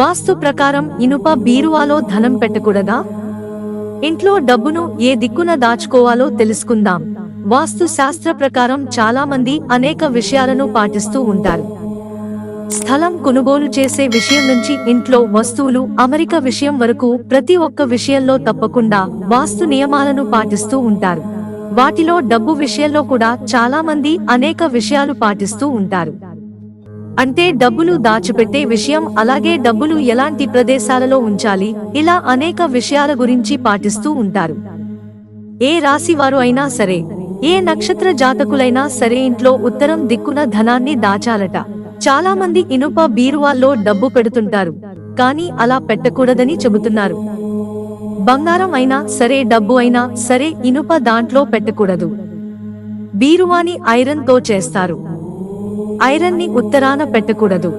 వాస్తు ప్రకారం ఇనుప బీరువాలో ధనం పెట్టకూడదా? ఇంట్లో డబ్బును ఏ దిక్కున దాచుకోవాలో తెలుసుకుందాం. వాస్తు శాస్త్ర ప్రకారం చాలా మంది అనేక విషయాలను పాటిస్తూ ఉంటారు. స్థలం కొనుగోలు చేసే విషయం నుంచి ఇంట్లో వస్తువులు అమరిక విషయం వరకు ప్రతి ఒక్క విషయంలో తప్పకుండా వాస్తు నియమాలను పాటిస్తూ ఉంటారు. వాటిలో డబ్బు విషయంలో కూడా చాలా మంది అనేక విషయాలు పాటిస్తూ ఉంటారు. అంటే డబ్బులు దాచిపెట్టే విషయం, అలాగే డబ్బులు ఎలాంటి ప్రదేశాలలో ఉంచాలి, ఇలా అనేక విషయాల గురించి పాటిస్తూ ఉంటారు. ఏ రాశి వారు అయినా సరే, ఏ నక్షత్ర జాతకులైనా సరే ఇంట్లో ఉత్తరం దిక్కున ధనాన్ని దాచాలట. చాలా మంది ఇనుప బీరువాల్లో డబ్బు పెడుతుంటారు, కానీ అలా పెట్టకూడదని చెబుతున్నారు. బంగారం అయినా సరే, డబ్బు అయినా సరే ఇనుప దాంట్లో పెట్టకూడదు. బీరువాని ఐరన్ తో చేస్తారు. ఐరన్ ని ఉత్తరాన పెట్టకూడదు.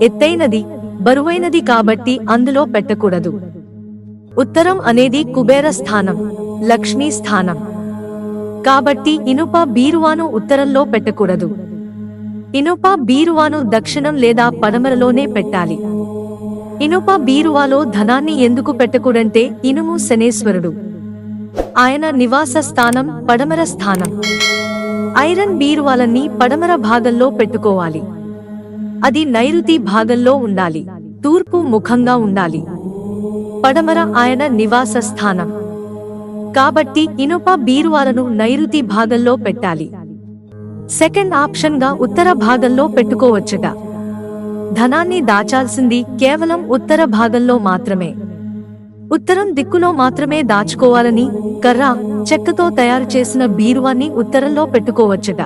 ఎత్తైనది, బరువైనది కాబట్టి అందులో పెట్టకూడదు. ఉత్తరం అనేది కుబేర స్థానం, లక్ష్మీ స్థానం. కాబట్టి ఇనుప బీరువాను ఉత్తరంలో పెట్టకూడదు. ఇనుప బీరువాను దక్షిణం లేదా పడమరలోనే పెట్టాలి. ఇనుప బీరువాలో ధనాన్ని ఎందుకు పెట్టకూడంటే, ఇనుము శనేశ్వరుడు, ఆయన నివాస స్థానం పడమర స్థానం. ఐరన్ బీరువాలన్నీ పడమర భాగంలో పెట్టుకోవాలి. అది నైరుతి భాగంలో ఉండాలి, తూర్పు ముఖంగా ఉండాలి. పడమర ఆయన నివాస స్థానం కాబట్టి ఇనుప బీరువాలను నైరుతి భాగంలో పెట్టాలి. సెకండ్ ఆప్షన్ గా ఉత్తర భాగంలో పెట్టుకోవచ్చుట. ధనాన్ని దాచాల్సింది కేవలం ఉత్తర భాగంలో మాత్రమే. ఉత్తరం దిక్కులో మాత్రమే దాచుకోవాలని కర్ర, చెక్కతో తయారు చేసిన బీరువాన్ని ఉత్తరంలో పెట్టుకోవచ్చుట.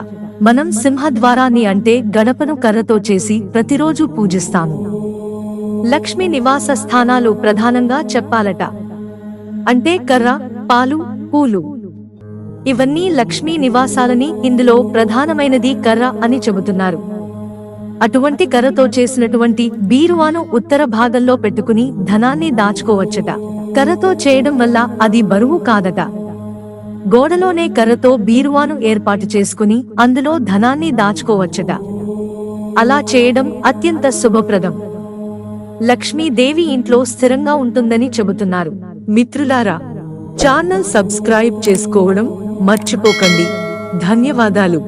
మనం సింహద్వారాన్ని అంటే గడపను కర్రతో చేసి ప్రతిరోజు పూజిస్తాము. లక్ష్మి నివాస స్థానాలు ప్రధానంగా చెప్పాలట. అంటే కర్ర, పాలు, పూలు ఇవన్నీ లక్ష్మీ నివాసాలని. ఇందులో ప్రధానమైనది కర్ర అని చెబుతున్నారు. అటువంటి కర్రతో చేసినటువంటి బీరువాను ఉత్తర భాగంలో పెట్టుకుని ధనాన్ని దాచుకోవచ్చట. కర్రతో చేయడం వల్ల అది బరువు కాదట. గోడలోనే కర్రతో బీరువాను ఏర్పాటు చేసుకుని అందులో ధనాన్ని దాచుకోవచ్చట. అలా చేయడం అత్యంత శుభప్రదం. లక్ష్మీదేవి ఇంట్లో స్థిరంగా ఉంటుందని చెబుతున్నారు. మిత్రులారా, ఛానల్ సబ్స్క్రైబ్ చేసుకోవడం మర్చిపోకండి. ధన్యవాదాలు.